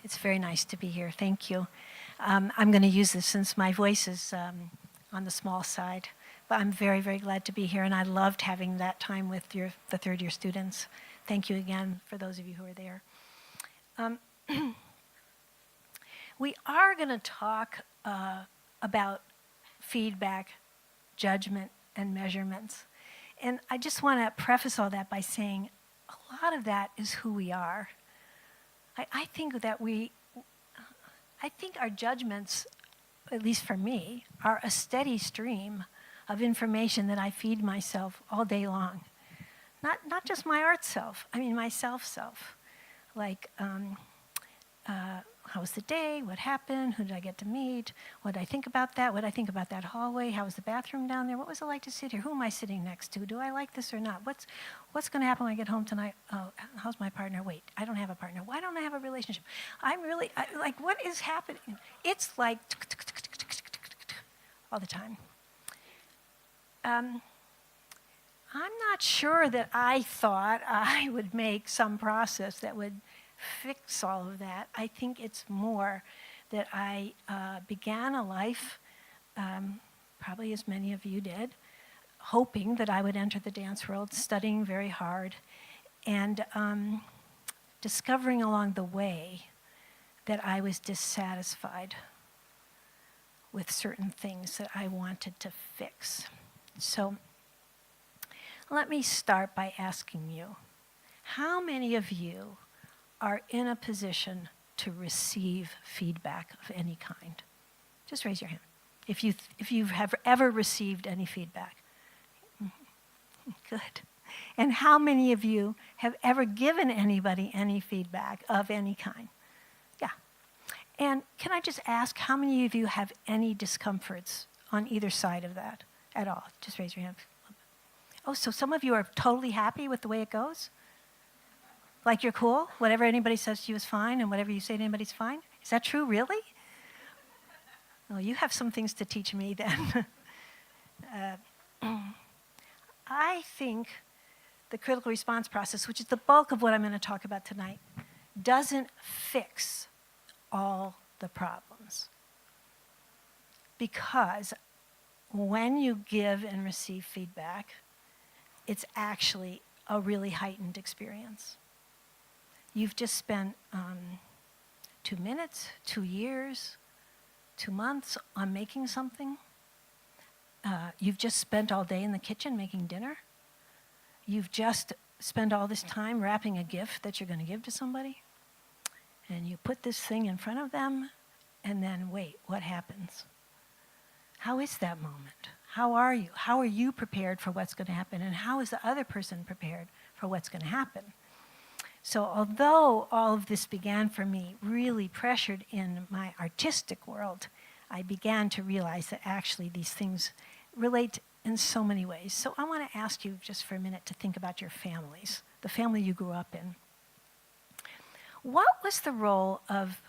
It's very nice to be here. Thank you. I'm going to use this since my voice is on the small side. But I'm very, very glad to be here, and I loved having that time with the third-year students. Thank you again for those of you who are there. We are going to talk about feedback, judgment, and measurements. And I just want to preface all that by saying a lot of that is who we are. I think our judgments, at least for me, are a steady stream of information that I feed myself all day long. Not just my art self, I mean my self. Like, how was the day? What happened? Who did I get to meet? What did I think about that? What did I think about that hallway? How was the bathroom down there? What was it like to sit here? Who am I sitting next to? Do I like this or not? What's going to happen when I get home tonight? Oh, how's my partner? Wait, I don't have a partner. Why don't I have a relationship? Like, what is happening? It's like all the time. I'm not sure that I thought I would make some process that would fix all of that. I think it's more that I began a life, probably as many of you did, hoping that I would enter the dance world, studying very hard, and discovering along the way that I was dissatisfied with certain things that I wanted to fix. So let me start by asking you, how many of you are in a position to receive feedback of any kind? Just raise your hand. If you have ever received any feedback. Good. And how many of you have ever given anybody any feedback of any kind? Yeah. And can I just ask, how many of you have any discomforts on either side of that at all? Just raise your hand. Oh, so some of you are totally happy with the way it goes? Like you're cool? Whatever anybody says to you is fine, and whatever you say to anybody's fine? Is that true, really? Well, you have some things to teach me then. I think the critical response process, which is the bulk of what I'm going to talk about tonight, doesn't fix all the problems. Because when you give and receive feedback, it's actually a really heightened experience. You've just spent 2 minutes, 2 years, 2 months on making something. You've just spent all day in the kitchen making dinner. You've just spent all this time wrapping a gift that you're going to give to somebody. And you put this thing in front of them, and then wait, what happens? How is that moment? How are you? How are you prepared for what's going to happen? And how is the other person prepared for what's going to happen? So although all of this began for me really pressured in my artistic world, I began to realize that actually these things relate in so many ways. So I want to ask you just for a minute to think about your families, the family you grew up in. What was the role of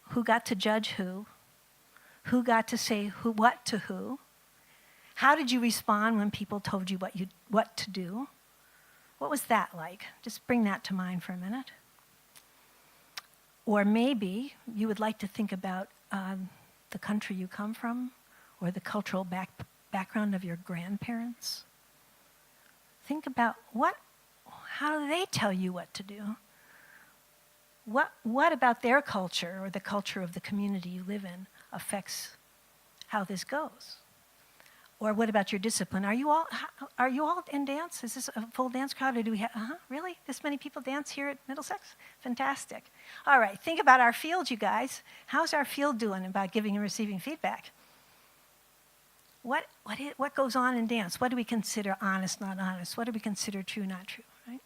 who got to judge who got to say what to who? How did you respond when people told you what to do? What was that like? Just bring that to mind for a minute. Or maybe you would like to think about the country you come from, or the cultural background of your grandparents. Think about how do they tell you what to do? What about their culture or the culture of the community you live in affects how this goes? Or what about your discipline? Are you all in dance? Is this a full dance crowd, or do we have, really? This many people dance here at Middlesex? Fantastic. All right, think about our field, you guys. How's our field doing about giving and receiving feedback? What goes on in dance? What do we consider honest, not honest? What do we consider true, not true, right?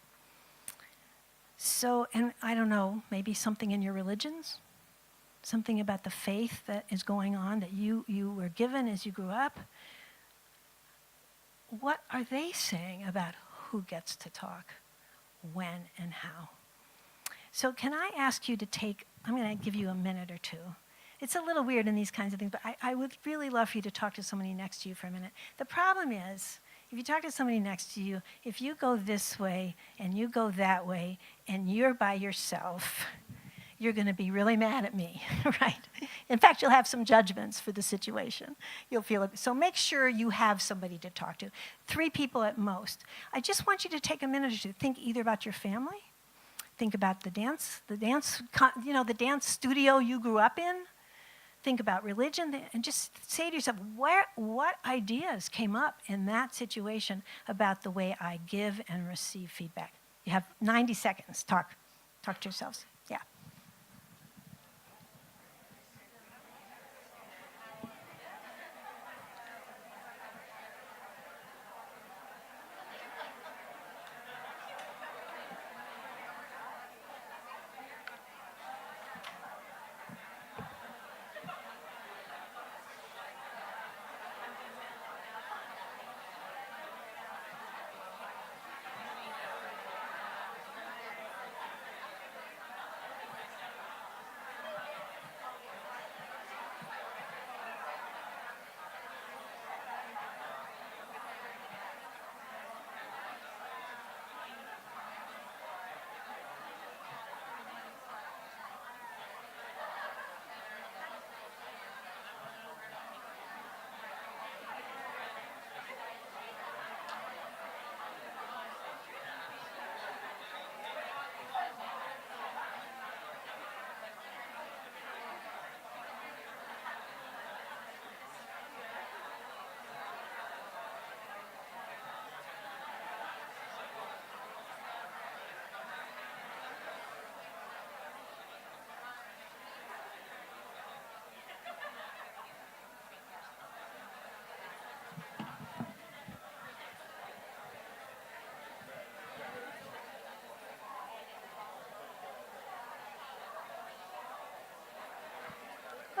So, and I don't know, maybe something in your religions? Something about the faith that is going on that you were given as you grew up? What are they saying about who gets to talk, when, and how? So can I ask you to I'm going to give you a minute or two. It's a little weird in these kinds of things, but I would really love for you to talk to somebody next to you for a minute. The problem is, if you talk to somebody next to you, if you go this way and you go that way and you're by yourself, you're going to be really mad at me, right? In fact, you'll have some judgments for the situation. You'll feel it. So make sure you have somebody to talk to. 3 people at most. I just want you to take a minute or two. Think either about your family, think about the dance, the dance studio you grew up in. Think about religion, and just say to yourself, what ideas came up in that situation about the way I give and receive feedback? You have 90 seconds. Talk to yourselves. Yeah.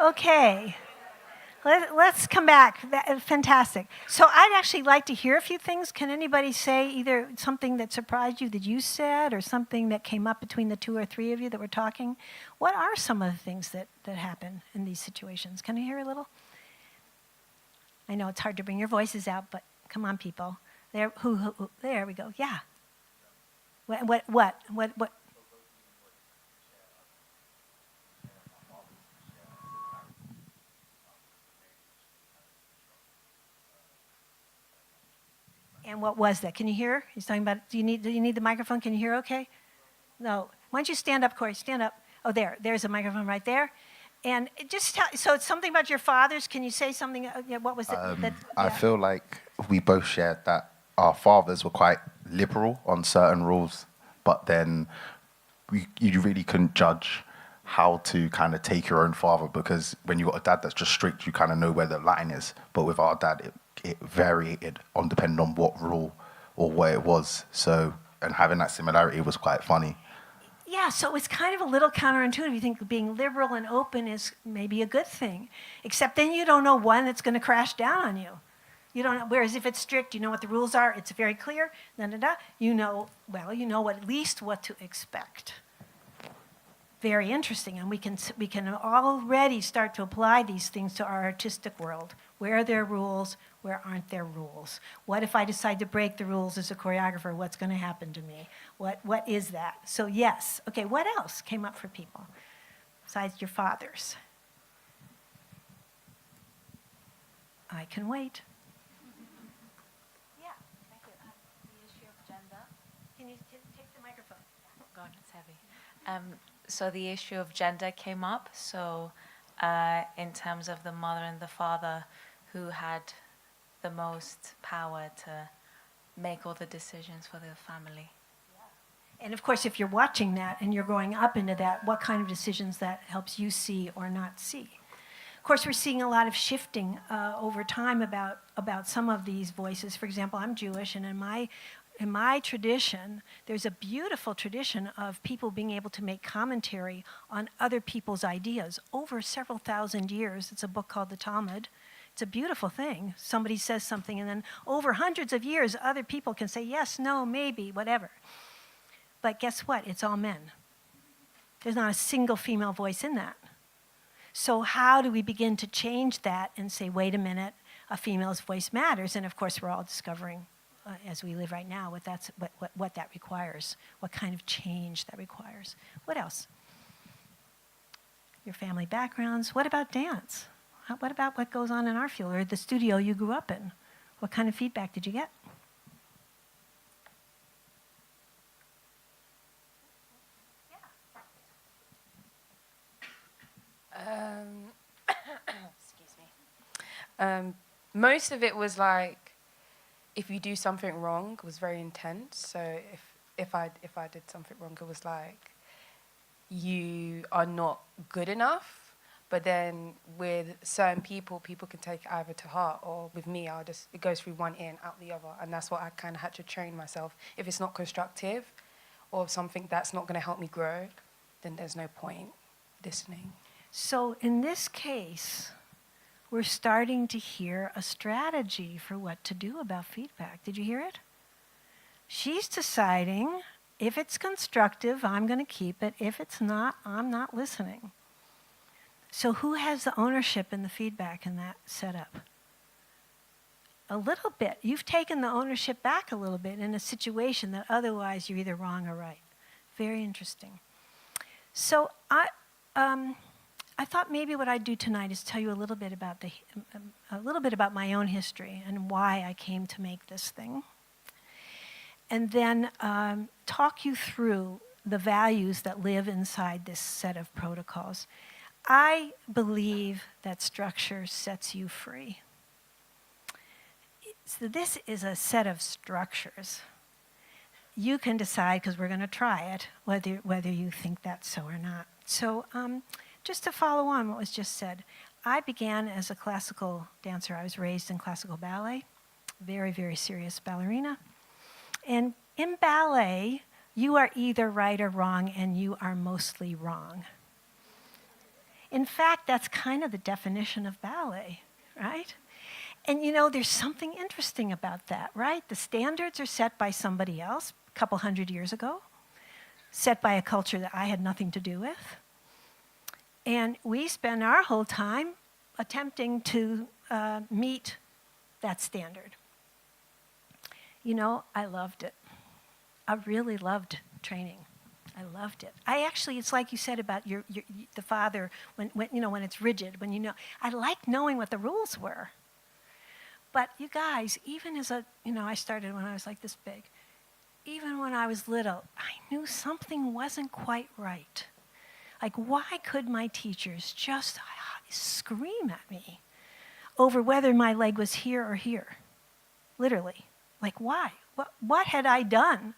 Okay. Let's come back. Fantastic. So I'd actually like to hear a few things. Can anybody say either something that surprised you that you said or something that came up between the 2 or 3 of you that were talking? What are some of the things that happen in these situations? Can I hear a little? I know it's hard to bring your voices out, but come on, people. There, there we go. Yeah. What? And what was that? Can you hear? He's talking about, do you need the microphone? Can you hear okay? No. Why don't you stand up, Corey? Stand up. Oh, there's a microphone right there. And so it's something about your fathers. Can you say something? What was it? I feel like we both shared that our fathers were quite liberal on certain rules, but then you really couldn't judge how to kind of take your own father, because when you got a dad that's just strict, you kind of know where the line is. But with our dad, it varied on depending on what rule or what it was. So, and having that similarity was quite funny. Yeah, so it's kind of a little counterintuitive. You think being liberal and open is maybe a good thing, except then you don't know when it's going to crash down on you. You don't know. Whereas if it's strict, you know what the rules are. It's very clear. You know at least what to expect. Very interesting, and we can already start to apply these things to our artistic world. Where are there rules? Where aren't there rules? What if I decide to break the rules as a choreographer? What's going to happen to me? What is that? So yes. Okay, what else came up for people besides your fathers? I can wait. Yeah, thank you. The issue of gender. Can you take the microphone? Oh God, it's heavy. So the issue of gender came up. So in terms of the mother and the father, who had the most power to make all the decisions for the family. Yeah. And of course, if you're watching that and you're growing up into that, what kind of decisions that helps you see or not see? Of course, we're seeing a lot of shifting over time about some of these voices. For example, I'm Jewish, and in my tradition, there's a beautiful tradition of people being able to make commentary on other people's ideas over several thousand years. It's a book called the Talmud. It's a beautiful thing. Somebody says something, and then over hundreds of years, other people can say yes, no, maybe, whatever. But guess what? It's all men. There's not a single female voice in that. So how do we begin to change that and say, wait a minute, a female's voice matters? And of course, we're all discovering as we live right now what that requires, what kind of change that requires. What else? your family backgrounds. What about dance? What about what goes on in our field or the studio you grew up in? What kind of feedback did you get? Excuse me. Most of it was like, if you do something wrong, it was very intense. So if I did something wrong, it was like, you are not good enough. But then with certain people can take it either to heart, or with me, it goes through one ear and out the other. And that's what I kind of had to train myself. If it's not constructive or something that's not going to help me grow, then there's no point listening. So in this case, we're starting to hear a strategy for what to do about feedback. Did you hear it? She's deciding, if it's constructive, I'm going to keep it. If it's not, I'm not listening. So who has the ownership in the feedback in that setup? A little bit. You've taken the ownership back a little bit in a situation that otherwise you're either wrong or right. Very interesting. So I thought maybe what I'd do tonight is tell you a little bit about my own history and why I came to make this thing, and then talk you through the values that live inside this set of protocols. I believe that structure sets you free. So this is a set of structures. You can decide, because we're going to try it, whether you think that's so or not. So just to follow on what was just said, I began as a classical dancer. I was raised in classical ballet, very, very serious ballerina. And in ballet, you are either right or wrong, and you are mostly wrong. In fact, that's kind of the definition of ballet, right? And you know, there's something interesting about that, right? The standards are set by somebody else a couple hundred years ago, set by a culture that I had nothing to do with. And we spend our whole time attempting to meet that standard. You know, I loved it. I really loved training. I loved it. It's like you said about the father, when it's rigid, I liked knowing what the rules were. But you guys, even as I started when I was like this big. Even when I was little, I knew something wasn't quite right. Like, why could my teachers just scream at me over whether my leg was here or here? Literally. Like, why? What had I done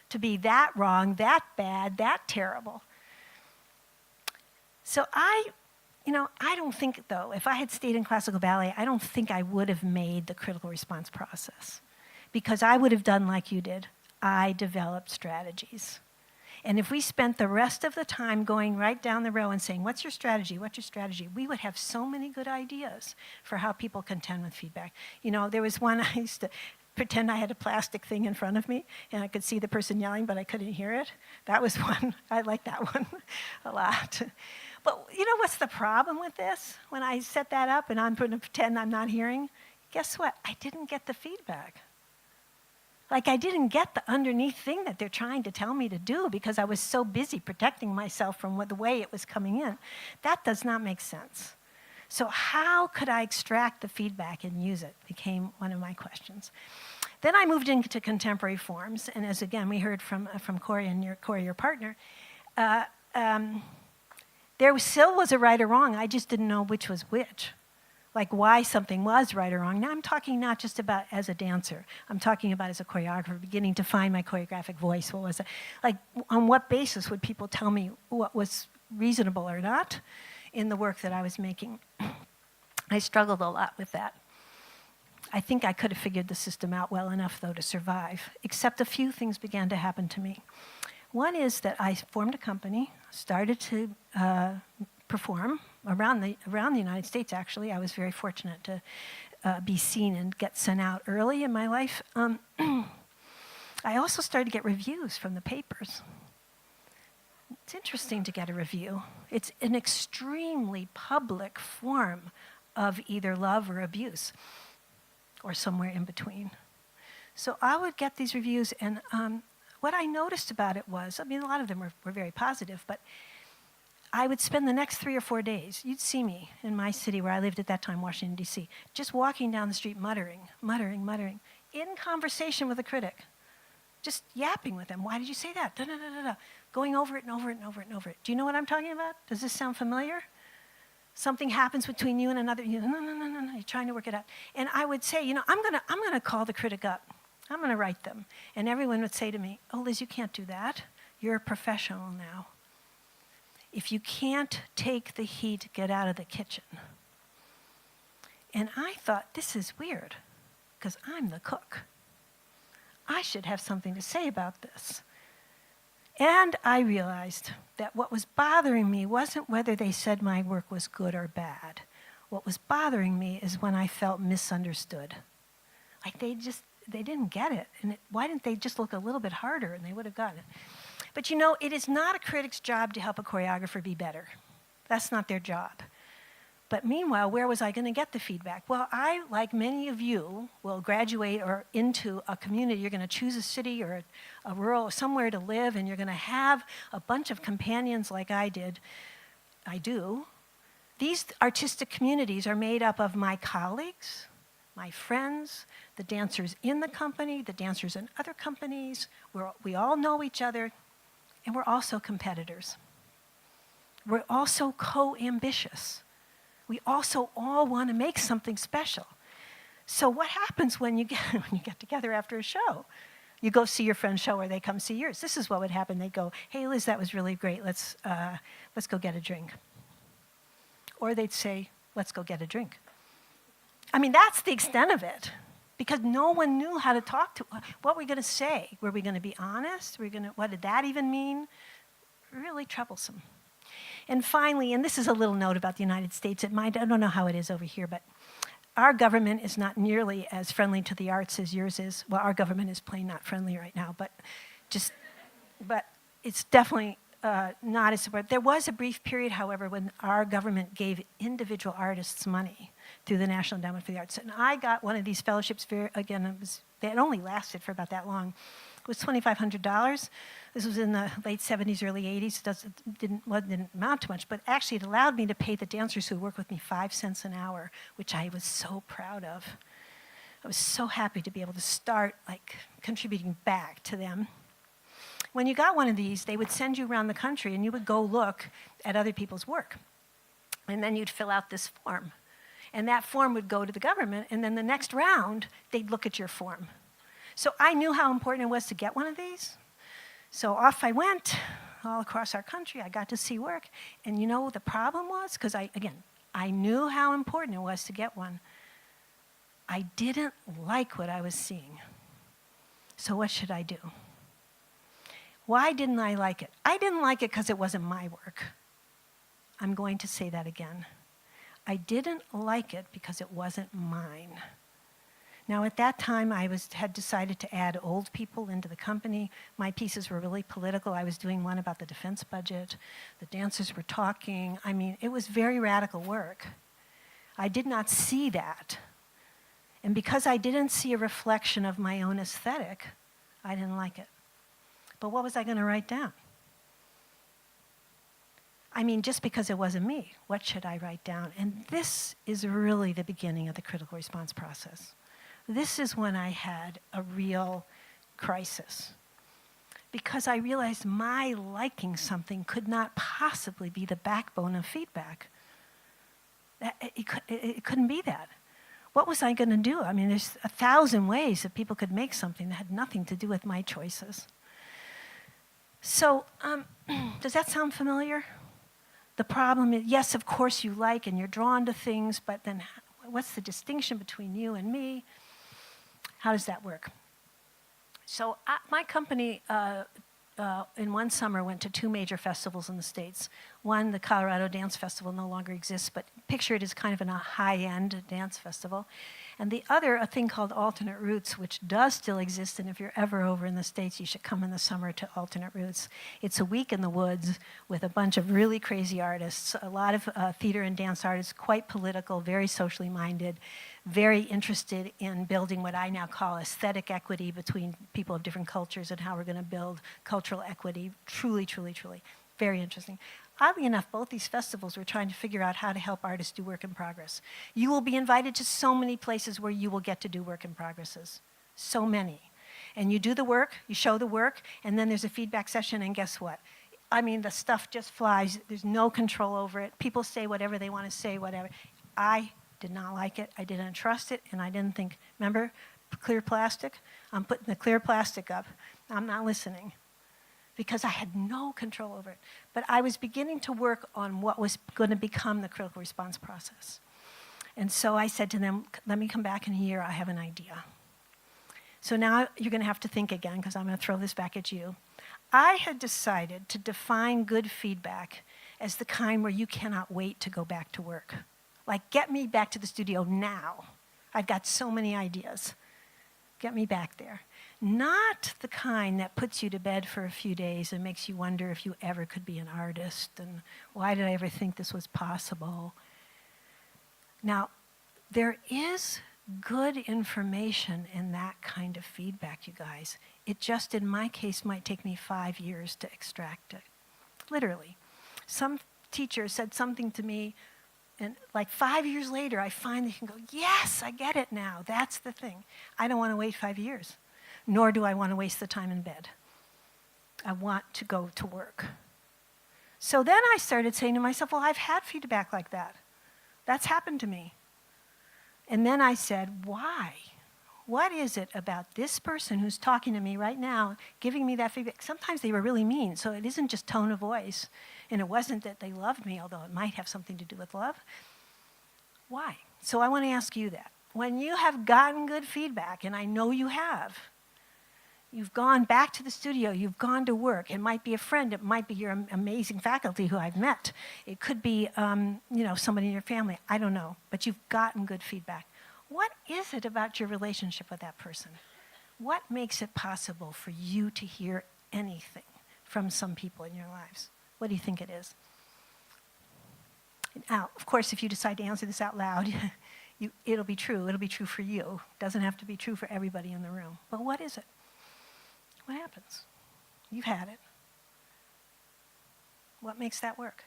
to be that wrong, that bad, that terrible? So I don't think, though, if I had stayed in classical ballet, I don't think I would have made the critical response process, because I would have done like you did. I developed strategies. And if we spent the rest of the time going right down the row and saying, what's your strategy, what's your strategy, we would have so many good ideas for how people contend with feedback. You know, there was one, I used to pretend I had a plastic thing in front of me, and I could see the person yelling, but I couldn't hear it. That was one. I liked that one a lot. But you know what's the problem with this? When I set that up and I'm going to pretend I'm not hearing, guess what? I didn't get the feedback. Like, I didn't get the underneath thing that they're trying to tell me to do because I was so busy protecting myself from the way it was coming in. That does not make sense. So how could I extract the feedback and use it became one of my questions. Then I moved into contemporary forms, and as again we heard from Corey and Corey, your partner, there still was a right or wrong. I just didn't know which was which. Like why something was right or wrong. Now I'm talking not just about as a dancer. I'm talking about as a choreographer, beginning to find my choreographic voice. What was it? Like, on what basis would people tell me what was reasonable or not in the work that I was making? I struggled a lot with that. I think I could have figured the system out well enough, though, to survive, except a few things began to happen to me. One is that I formed a company, started to perform around the United States, actually. I was very fortunate to be seen and get sent out early in my life. I also started to get reviews from the papers. It's interesting to get a review. It's an extremely public form of either love or abuse, or somewhere in between. So I would get these reviews, and what I noticed about it was, I mean, a lot of them were very positive, but I would spend the next 3 or 4 days, you'd see me in my city where I lived at that time, Washington, D.C., just walking down the street muttering, in conversation with a critic, just yapping with them. Why did you say that? Da, da, da, da, da. Going over it and over it and over it and over it. Do you know what I'm talking about? Does this sound familiar? Something happens between you and another. No, you're trying to work it out. And I would say, I'm gonna call the critic up. I'm gonna write them. And everyone would say to me, oh, Liz, you can't do that. You're a professional now. If you can't take the heat, get out of the kitchen. And I thought, this is weird, because I'm the cook. I should have something to say about this. And I realized that what was bothering me wasn't whether they said my work was good or bad. What was bothering me is when I felt misunderstood. Like they didn't get it. And why didn't they just look a little bit harder and they would have gotten it? But it is not a critic's job to help a choreographer be better. That's not their job. But meanwhile, where was I going to get the feedback? Well, I, like many of you, will graduate or into a community. You're going to choose a city or a rural, somewhere to live, and you're going to have a bunch of companions like I did. I do. These artistic communities are made up of my colleagues, my friends, the dancers in the company, the dancers in other companies. We all know each other, and we're also competitors. We're also co-ambitious. We also all want to make something special. So what happens when you get together after a show? You go see your friend's show or they come see yours. This is what would happen. They'd go, hey, Liz, that was really great. Let's go get a drink. Or they'd say, let's go get a drink. I mean, that's the extent of it. Because no one knew how to talk to, what were we going to say? Were we going to be honest? What did that even mean? Really troublesome. And finally, and this is a little note about the United States. I don't know how it is over here, but our government is not nearly as friendly to the arts as yours is. Well, our government is plain not friendly right now, but it's definitely not as supportive. There was a brief period, however, when our government gave individual artists money through the National Endowment for the Arts. And I got one of these fellowships, it only lasted for about that long. It was $2,500. This was in the late 70s, early 80s. It didn't amount to much, but actually it allowed me to pay the dancers who work with me 5 cents an hour, which I was so proud of. I was so happy to be able to start contributing back to them. When you got one of these, they would send you around the country and you would go look at other people's work. And then you'd fill out this form. And that form would go to the government, and then the next round, they'd look at your form. So I knew how important it was to get one of these. So off I went all across our country. I got to see work. And the problem was, because I knew how important it was to get one. I didn't like what I was seeing. So what should I do? Why didn't I like it? I didn't like it because it wasn't my work. I'm going to say that again. I didn't like it because it wasn't mine. Now, at that time, I had decided to add old people into the company. My pieces were really political. I was doing one about the defense budget. The dancers were talking. I mean, it was very radical work. I did not see that. And because I didn't see a reflection of my own aesthetic, I didn't like it. But what was I going to write down? I mean, just because it wasn't me, what should I write down? And this is really the beginning of the critical response process. This is when I had a real crisis. Because I realized my liking something could not possibly be the backbone of feedback. It couldn't be that. What was I going to do? I mean, there's 1,000 ways that people could make something that had nothing to do with my choices. So, does that sound familiar? The problem is, yes, of course you like and you're drawn to things, but then what's the distinction between you and me? How does that work? So my company in one summer went to 2 major festivals in the States. One, the Colorado Dance Festival, no longer exists, but picture it as kind of a high-end dance festival. And the other, a thing called Alternate Roots, which does still exist, and if you're ever over in the States, you should come in the summer to Alternate Roots. It's a week in the woods with a bunch of really crazy artists, a lot of theater and dance artists, quite political, very socially minded, very interested in building what I now call aesthetic equity between people of different cultures and how we're going to build cultural equity. Truly, truly, truly. Very interesting. oddly enough, both these festivals were trying to figure out how to help artists do work in progress. You will be invited to so many places where you will get to do work in progresses. So many. And you do the work, you show the work, and then there's a feedback session, and guess what? I mean, the stuff just flies. There's no control over it. People say whatever they want to say, whatever. I did not like it. I didn't trust it, and I didn't think, remember, clear plastic? I'm putting the clear plastic up. I'm not listening because I had no control over it. But I was beginning to work on what was going to become the critical response process. And so I said to them, let me come back in a year. I have an idea. So now you're going to have to think again because I'm going to throw this back at you. I had decided to define good feedback as the kind where you cannot wait to go back to work. Like, get me back to the studio now. I've got so many ideas. Get me back there. Not the kind that puts you to bed for a few days and makes you wonder if you ever could be an artist and why did I ever think this was possible. Now, there is good information in that kind of feedback, you guys. It just, in my case, might take me 5 years to extract it. Literally. Some teacher said something to me, and like 5 years later, I finally can go, yes, I get it now. That's the thing. I don't want to wait 5 years, nor do I want to waste the time in bed. I want to go to work. So then I started saying to myself, well, I've had feedback like that. That's happened to me. And then I said, why? What is it about this person who's talking to me right now, giving me that feedback? Sometimes they were really mean, so it isn't just tone of voice. And it wasn't that they loved me, although it might have something to do with love. Why? So I want to ask you that. When you have gotten good feedback, and I know you have, you've gone back to the studio, you've gone to work. It might be a friend, it might be your amazing faculty who I've met. It could be somebody in your family, I don't know. But you've gotten good feedback. What is it about your relationship with that person? What makes it possible for you to hear anything from some people in your lives? What do you think it is? Now, of course, if you decide to answer this out loud, it'll be true. It'll be true for you. It doesn't have to be true for everybody in the room. But what is it? What happens? You've had it. What makes that work?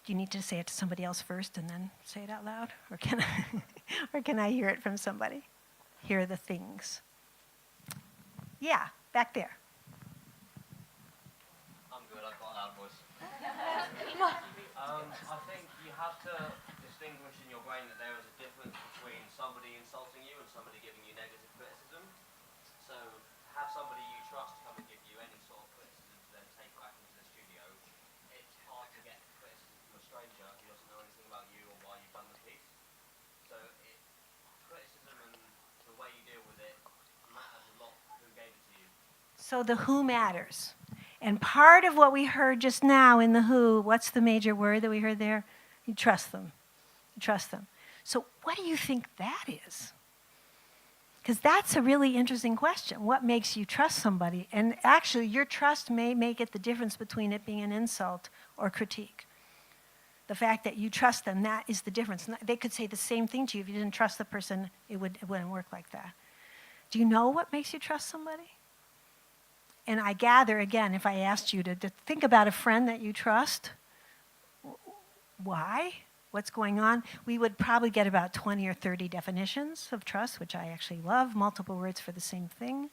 Do you need to say it to somebody else first and then say it out loud? Or can I hear it from somebody? Hear the things. Yeah, back there. I'm good, I've got a loud voice. I think you have to distinguish in your brain that there is a difference between somebody insulting you and somebody giving you negative criticism. So to have somebody you trust come and give you any sort of criticism to then take back into the studio, it's hard to get criticism from a stranger who doesn't know anything about you or why you've done the piece. So criticism and the way you deal with it matters a lot who gave it to you. So the who matters. And part of what we heard just now in the who, what's the major word that we heard there? You trust them. You trust them. So what do you think that is? Because that's a really interesting question. What makes you trust somebody? And actually, your trust may make it the difference between it being an insult or critique. The fact that you trust them, that is the difference. They could say the same thing to you. If you didn't trust the person, it wouldn't work like that. Do you know what makes you trust somebody? And I gather, again, if I asked you to think about a friend that you trust, why? What's going on? We would probably get about 20 or 30 definitions of trust, which I actually love, multiple words for the same thing.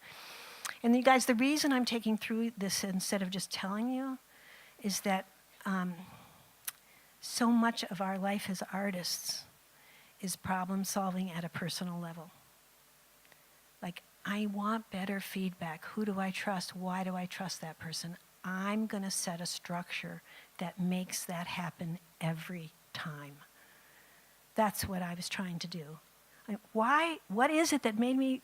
And you guys, the reason I'm taking through this instead of just telling you is that so much of our life as artists is problem solving at a personal level. Like, I want better feedback. Who do I trust? Why do I trust that person? I'm going to set a structure that makes that happen every time. That's what I was trying to do. Why? What is it that made me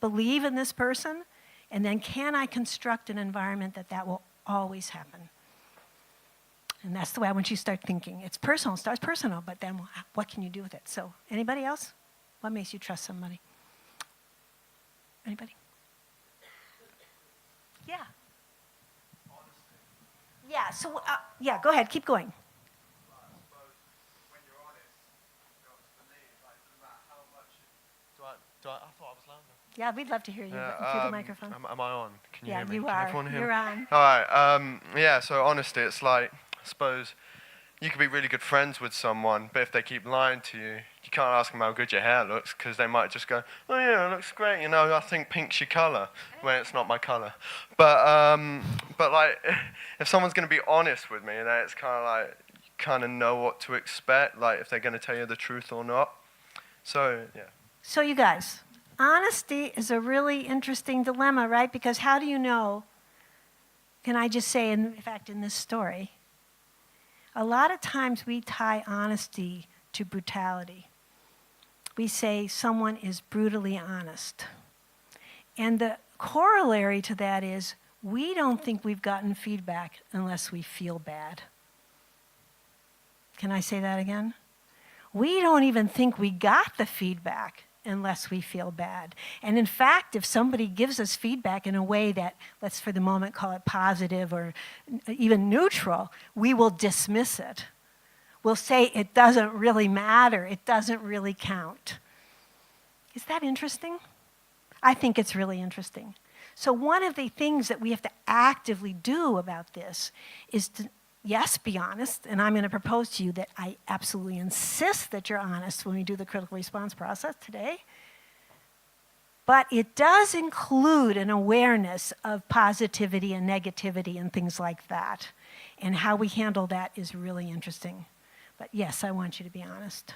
believe in this person? And then can I construct an environment that will always happen? And that's the way I want you to start thinking. It's personal. It starts personal, but then what can you do with it? So anybody else? What makes you trust somebody? Anybody? Yeah. Honesty. Yeah, so, yeah, go ahead, keep going. I suppose when you're honest, you got to believe, like, no matter how much... I thought I was louder. Yeah, we'd love to hear you through the microphone. Am I on? Can you Yeah, hear me? you Can are. everyone hear You're me? on. All right. Yeah, so honestly, it's like, I suppose you could be really good friends with someone, but if they keep lying to you, you can't ask them how good your hair looks, because they might just go, oh yeah, it looks great, you know, I think pink's your colour, when it's not my colour. But like, if someone's going to be honest with me, then it's kind of like, you kind of know what to expect, like if they're going to tell you the truth or not. So, yeah. So you guys, honesty is a really interesting dilemma, right? Because how do you know? Can I just say, in fact, in this story, a lot of times we tie honesty to brutality. We say someone is brutally honest. And the corollary to that is we don't think we've gotten feedback unless we feel bad. Can I say that again? We don't even think we got the feedback unless we feel bad. And in fact, if somebody gives us feedback in a way that, let's for the moment call it positive or even neutral, we will dismiss it. We'll say it doesn't really matter, it doesn't really count. Is that interesting? I think it's really interesting. So one of the things that we have to actively do about this is to, yes, be honest, and I'm going to propose to you that I absolutely insist that you're honest when we do the critical response process today. But it does include an awareness of positivity and negativity and things like that. And how we handle that is really interesting. But yes, I want you to be honest.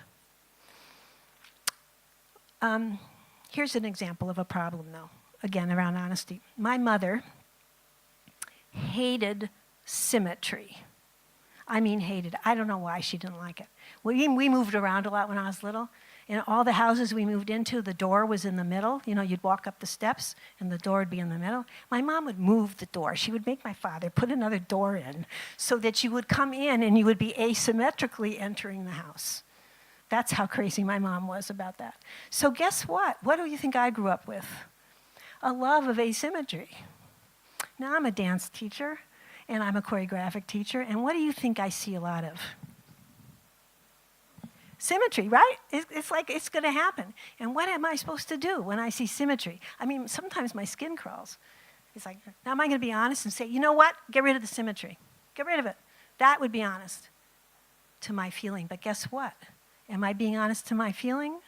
Here's an example of a problem, though, again, around honesty. My mother hated symmetry. I mean hated. I don't know why she didn't like it. We moved around a lot when I was little. In all the houses we moved into, the door was in the middle. You know, you'd walk up the steps and the door would be in the middle. My mom would move the door. She would make my father put another door in so that you would come in and you would be asymmetrically entering the house. That's how crazy my mom was about that. So guess what? What do you think I grew up with? A love of asymmetry. Now I'm a dance teacher and I'm a choreographic teacher, and what do you think I see a lot of? Symmetry, right? It's like it's going to happen. And what am I supposed to do when I see symmetry? I mean, sometimes my skin crawls. It's like, now am I going to be honest and say, you know what? Get rid of the symmetry. Get rid of it. That would be honest to my feeling. But guess what? Am I being honest to my feeling?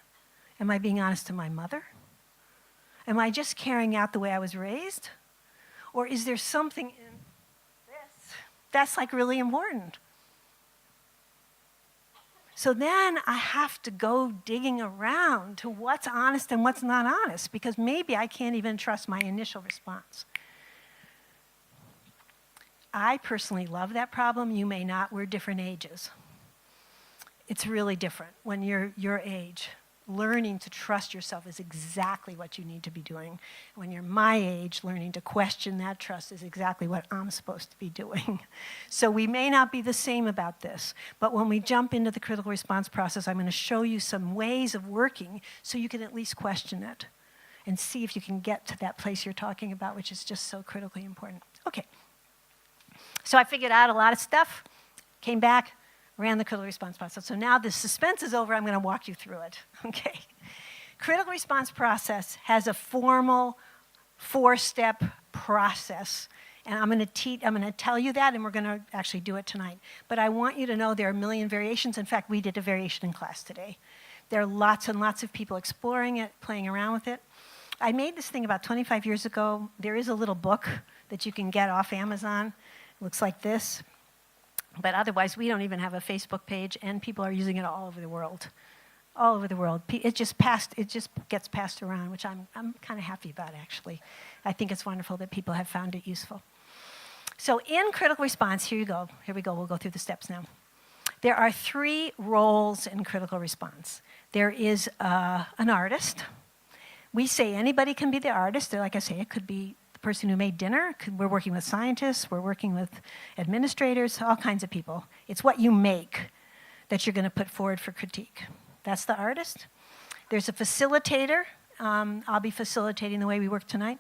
Am I being honest to my mother? Am I just carrying out the way I was raised? Or is there something in this that's like really important? So then I have to go digging around to what's honest and what's not honest, because maybe I can't even trust my initial response. I personally love that problem. You may not. We're different ages. It's really different when you're your age. Learning to trust yourself is exactly what you need to be doing. When you're my age, learning to question that trust is exactly what I'm supposed to be doing. So we may not be the same about this, but when we jump into the critical response process, I'm going to show you some ways of working so you can at least question it and see if you can get to that place you're talking about, which is just so critically important. Okay. So I figured out a lot of stuff, came back, ran the critical response process. So now the suspense is over. I'm going to walk you through it. Okay. Critical response process has a formal 4-step process. And I'm going to tell you that, and we're going to actually do it tonight. But I want you to know there are a million variations. In fact, we did a variation in class today. There are lots and lots of people exploring it, playing around with it. I made this thing about 25 years ago. There is a little book that you can get off Amazon. It looks like this. But otherwise, we don't even have a Facebook page, and people are using it all over the world. All over the world. It just gets passed around, which I'm kind of happy about, actually. I think it's wonderful that people have found it useful. So in critical response, here we go. We'll go through the steps now. There are 3 roles in critical response. There is an artist. We say anybody can be the artist. Like I say, it could be person who made dinner. We're working with scientists, we're working with administrators, all kinds of people. It's what you make that you're going to put forward for critique. That's the artist. There's a facilitator. I'll be facilitating the way we work tonight.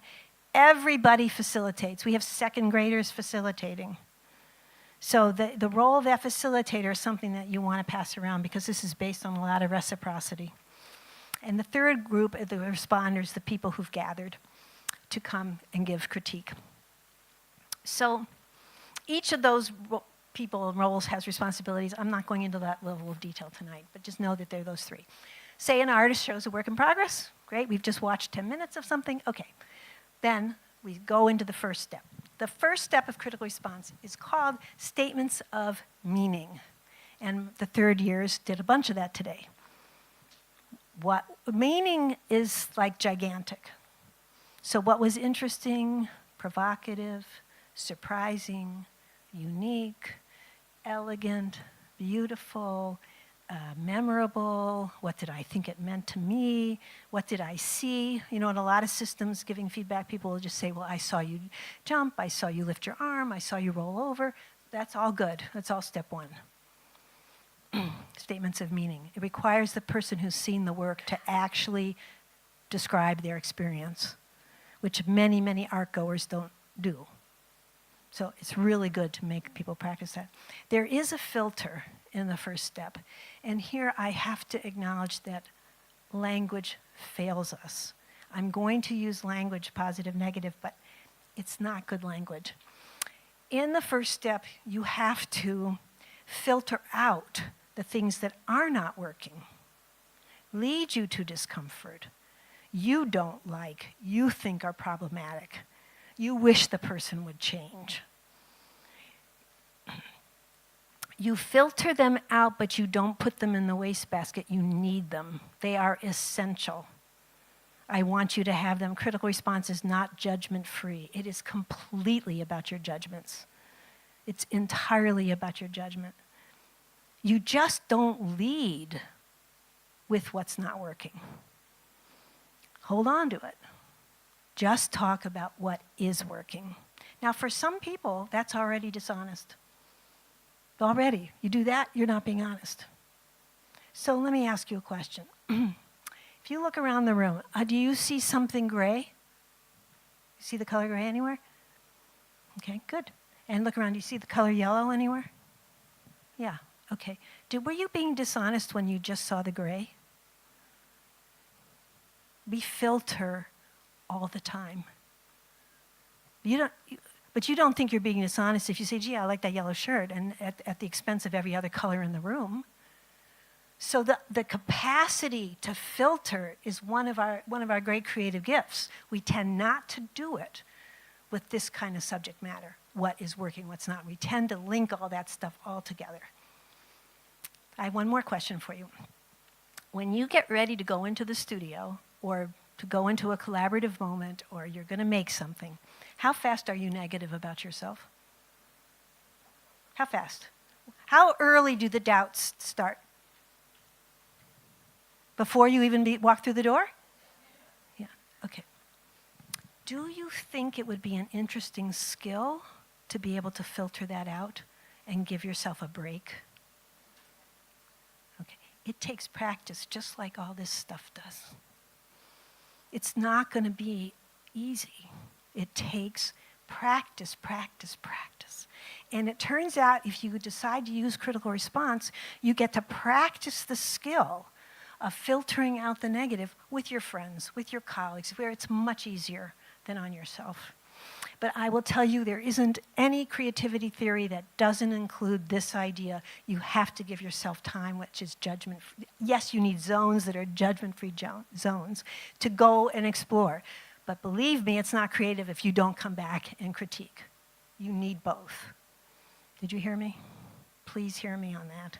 Everybody facilitates. We have 2nd graders facilitating. So the role of that facilitator is something that you want to pass around because this is based on a lot of reciprocity. And the third group are the responders, the people who've gathered to come and give critique. So each of those people and roles has responsibilities. I'm not going into that level of detail tonight, but just know that they're those three. Say an artist shows a work in progress. Great, we've just watched 10 minutes of something. Okay, then we go into the first step. The first step of critical response is called statements of meaning. And the third years did a bunch of that today. What meaning is like gigantic. So what was interesting, provocative, surprising, unique, elegant, beautiful, memorable, what did I think it meant to me, what did I see? You know, in a lot of systems giving feedback, people will just say, well, I saw you jump, I saw you lift your arm, I saw you roll over. That's all good. That's all step one. Statements of meaning. It requires the person who's seen the work to actually describe their experience, which many, many art goers don't do. So it's really good to make people practice that. There is a filter in the first step. And here I have to acknowledge that language fails us. I'm going to use language, positive, negative, but it's not good language. In the first step, you have to filter out the things that are not working, lead you to discomfort, you don't like, you think are problematic, you wish the person would change. You filter them out, but you don't put them in the wastebasket. You need them. They are essential. I want you to have them. Critical response is not judgment-free. It is completely about your judgments. It's entirely about your judgment. You just don't lead with what's not working. Hold on to it. Just talk about what is working. Now, for some people, that's already dishonest. Already, you do that, you're not being honest. So let me ask you a question. If you look around the room, do you see something gray? You see the color gray anywhere? Okay, good. And look around, do you see the color yellow anywhere? Yeah, okay. Were you being dishonest when you just saw the gray? We filter all the time. But you don't think you're being dishonest if you say, gee, I like that yellow shirt, and at the expense of every other color in the room. So the capacity to filter is one of our great creative gifts. We tend not to do it with this kind of subject matter. What is working, what's not. We tend to link all that stuff all together. I have one more question for you. When you get ready to go into the studio or to go into a collaborative moment or you're going to make something, how fast are you negative about yourself? How fast? How early do the doubts start? Before you even walk through the door? Yeah, okay. Do you think it would be an interesting skill to be able to filter that out and give yourself a break? Okay. It takes practice, just like all this stuff does. It's not going to be easy. It takes practice, practice, practice. And it turns out if you decide to use critical response, you get to practice the skill of filtering out the negative with your friends, with your colleagues, where it's much easier than on yourself. But I will tell you, there isn't any creativity theory that doesn't include this idea. You have to give yourself time, which is judgment-free. Yes, you need zones that are judgment-free zones to go and explore. But believe me, it's not creative if you don't come back and critique. You need both. Did you hear me? Please hear me on that.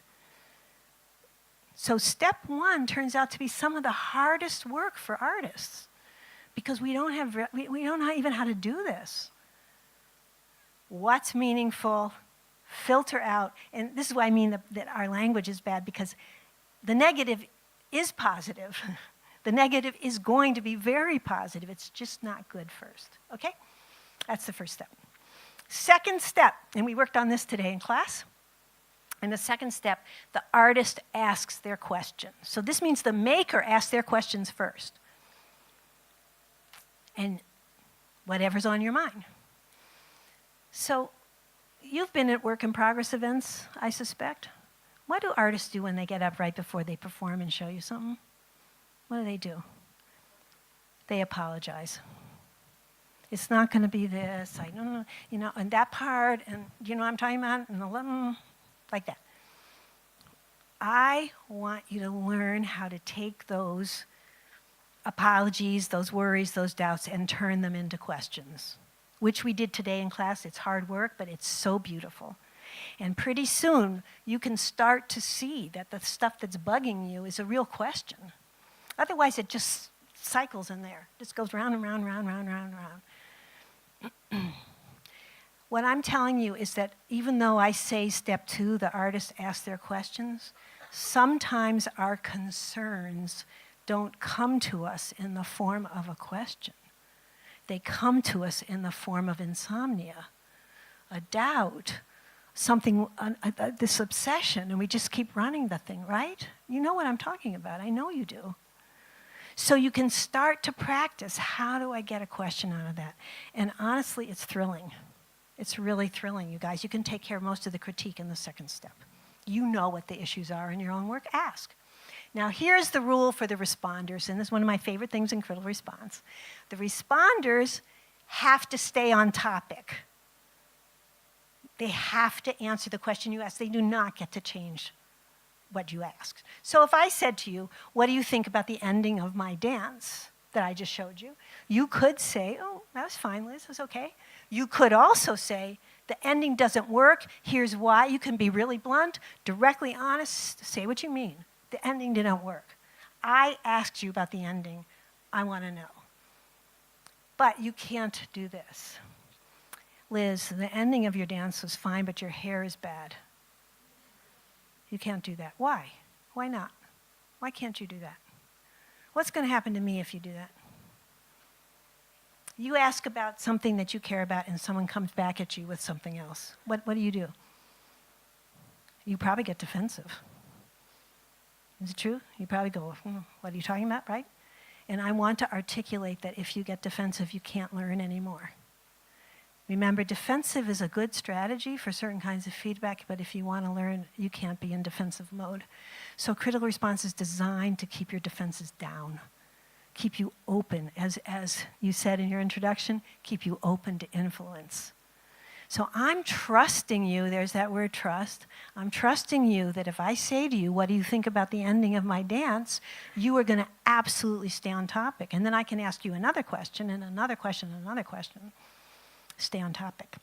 So step one turns out to be some of the hardest work for artists because we don't know even how to do this. What's meaningful, filter out, and this is why I mean that our language is bad because the negative is positive. The negative is going to be very positive. It's just not good first, okay? That's the first step. Second step, and we worked on this today in class. In the second step, the artist asks their question. So this means the maker asks their questions first. And whatever's on your mind. So you've been at work in progress events, I suspect. What do artists do when they get up right before they perform and show you something? what do? They apologize. It's not going to be this, no, and that part, and you know what I'm talking about, and like that. I want you to learn how to take those apologies, those worries, those doubts, and turn them into questions, which we did today in class. It's hard work, but it's so beautiful. And pretty soon, you can start to see that the stuff that's bugging you is a real question. Otherwise, it just cycles in there. Just goes round and round, round, round, round, round. What I'm telling you is that even though I say step 2, the artists ask their questions, sometimes our concerns don't come to us in the form of a question. They come to us in the form of insomnia, a doubt, something, this obsession, and we just keep running the thing, right? You know what I'm talking about. I know you do. So you can start to practice, how do I get a question out of that? And honestly, it's thrilling. It's really thrilling, you guys. You can take care of most of the critique in the second step. You know what the issues are in your own work, ask. Now here's the rule for the responders, and this is one of my favorite things in critical response. The responders have to stay on topic. They have to answer the question you ask. They do not get to change what you asked. So if I said to you, what do you think about the ending of my dance that I just showed you? You could say, oh, that was fine, Liz, that's okay. You could also say, the ending doesn't work, here's why. You can be really blunt, directly honest, say what you mean. The ending didn't work. I asked you about the ending, I want to know. But you can't do this. Liz, the ending of your dance was fine, but your hair is bad. You can't do that. Why? Why not? Why can't you do that? What's going to happen to me if you do that? You ask about something that you care about and someone comes back at you with something else. What do? You probably get defensive. Is it true? You probably go, what are you talking about, right? And I want to articulate that if you get defensive, you can't learn anymore. Remember, defensive is a good strategy for certain kinds of feedback, but if you want to learn, you can't be in defensive mode. So critical response is designed to keep your defenses down, keep you open, as you said in your introduction, keep you open to influence. So I'm trusting you, there's that word trust, I'm trusting you that if I say to you, what do you think about the ending of my dance, you are going to absolutely stay on topic. And then I can ask you another question and another question and another question. Stay on topic.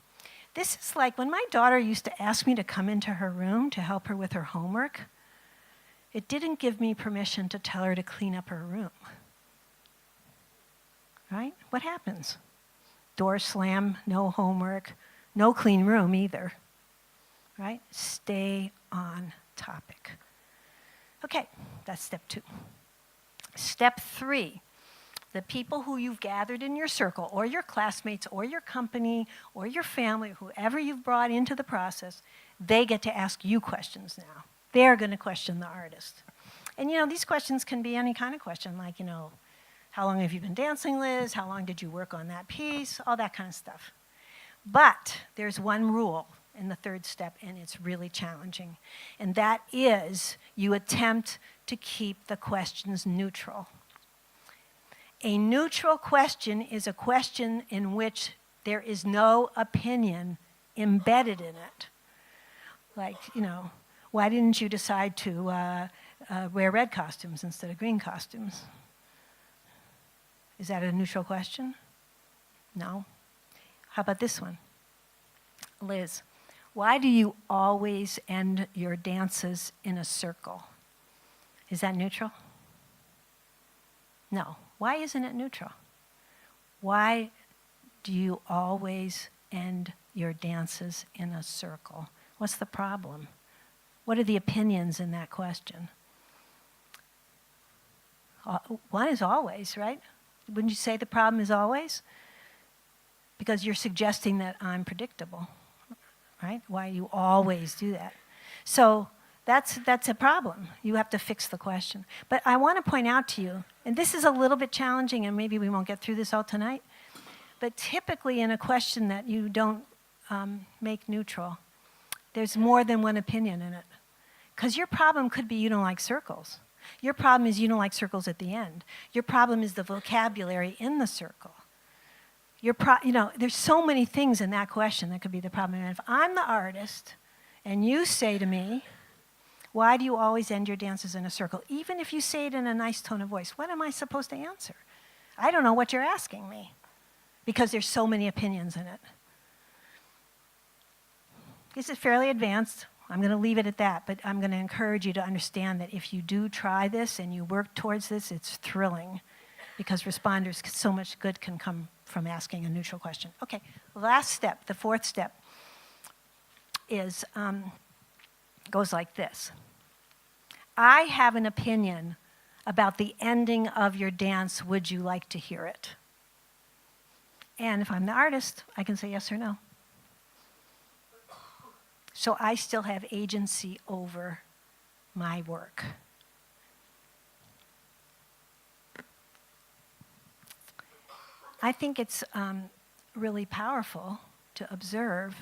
This is like when my daughter used to ask me to come into her room to help her with her homework. It didn't give me permission to tell her to clean up her room. Right? What happens? Door slam, no homework, no clean room either. Right? Stay on topic. Okay, that's step 2. Step 3. The people who you've gathered in your circle, or your classmates, or your company, or your family, whoever you've brought into the process, they get to ask you questions now. They're going to question the artist. And these questions can be any kind of question, like, how long have you been dancing, Liz? How long did you work on that piece? All that kind of stuff. But there's one rule in the third step, and it's really challenging. And that is you attempt to keep the questions neutral. A neutral question is a question in which there is no opinion embedded in it. Like, why didn't you decide to wear red costumes instead of green costumes? Is that a neutral question? No. How about this one? Liz, why do you always end your dances in a circle? Is that neutral? No. Why isn't it neutral? Why do you always end your dances in a circle? What's the problem? What are the opinions in that question? One is always, right? Wouldn't you say the problem is always? Because you're suggesting that I'm predictable, right? Why you always do that. So that's a problem. You have to fix the question. But I want to point out to you, and this is a little bit challenging, and maybe we won't get through this all tonight, but typically in a question that you don't make neutral, there's more than one opinion in it. Because your problem could be you don't like circles. Your problem is you don't like circles at the end. Your problem is the vocabulary in the circle. There's so many things in that question that could be the problem. And if I'm the artist and you say to me, why do you always end your dances in a circle? Even if you say it in a nice tone of voice, what am I supposed to answer? I don't know what you're asking me because there's so many opinions in it. This is fairly advanced. I'm going to leave it at that, but I'm going to encourage you to understand that if you do try this and you work towards this, it's thrilling because responders, so much good can come from asking a neutral question. Okay, last step, the fourth step is, goes like this. I have an opinion about the ending of your dance. Would you like to hear it? And if I'm the artist, I can say yes or no. So I still have agency over my work. I think it's really powerful to observe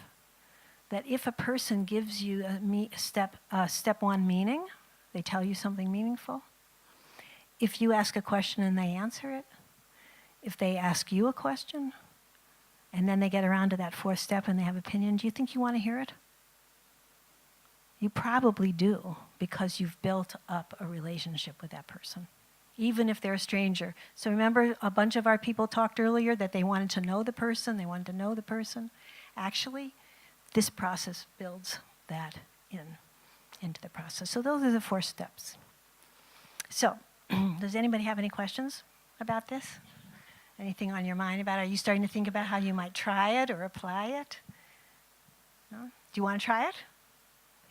that if a person gives you a step one meaning, they tell you something meaningful. If you ask a question and they answer it, if they ask you a question, and then they get around to that fourth step and they have opinion, do you think you want to hear it? You probably do, because you've built up a relationship with that person, even if they're a stranger. So remember, a bunch of our people talked earlier that they wanted to know the person, they wanted to know the person. Actually, this process builds that into the process. So those are the 4 steps. So, does anybody have any questions about this? Anything on your mind about it? Are you starting to think about how you might try it or apply it? No? Do you want to try it?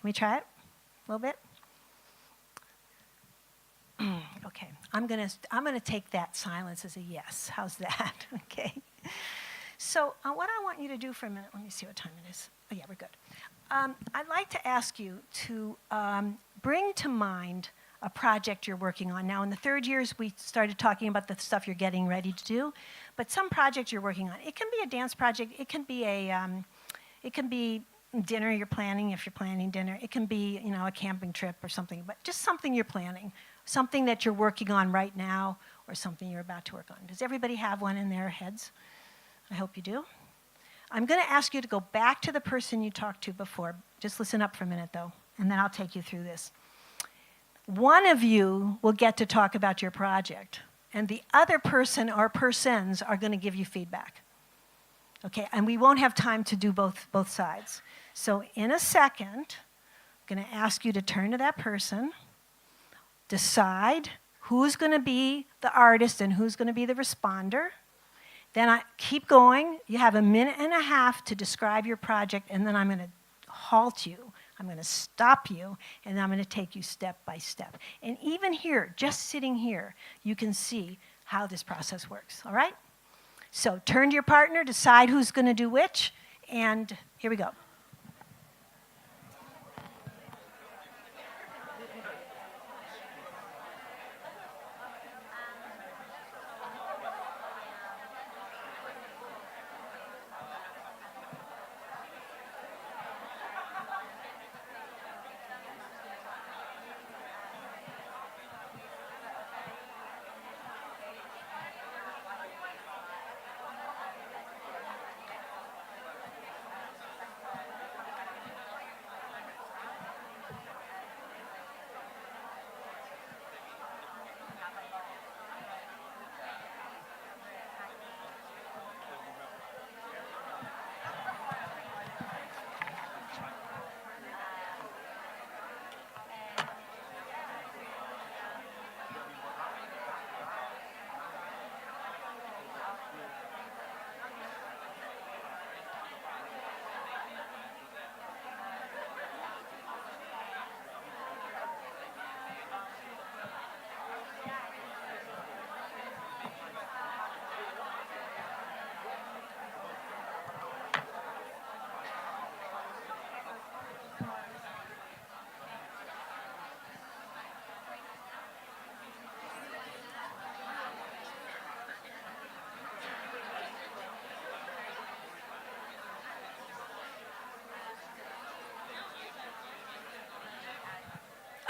Can we try it a little bit? Okay, I'm gonna take that silence as a yes. How's that? Okay. So what I want you to do for a minute, let me see what time it is. Oh yeah, we're good. I'd like to ask you to bring to mind a project you're working on. Now in the 3rd years, we started talking about the stuff you're getting ready to do, but some project you're working on. It can be a dance project. It can be dinner you're planning if you're planning dinner. It can be, a camping trip or something, but just something you're planning, something that you're working on right now or something you're about to work on. Does everybody have one in their heads? I hope you do. I'm going to ask you to go back to the person you talked to before. Just listen up for a minute, though, and then I'll take you through this. One of you will get to talk about your project, and the other person or persons are going to give you feedback. Okay, and we won't have time to do both sides. So in a second, I'm going to ask you to turn to that person, decide who's going to be the artist and who's going to be the responder. Then I keep going. You have 1.5 minutes to describe your project, and then I'm going to halt you. I'm going to stop you, and I'm going to take you step by step. And even here, just sitting here, you can see how this process works, all right? So turn to your partner, decide who's going to do which, and here we go.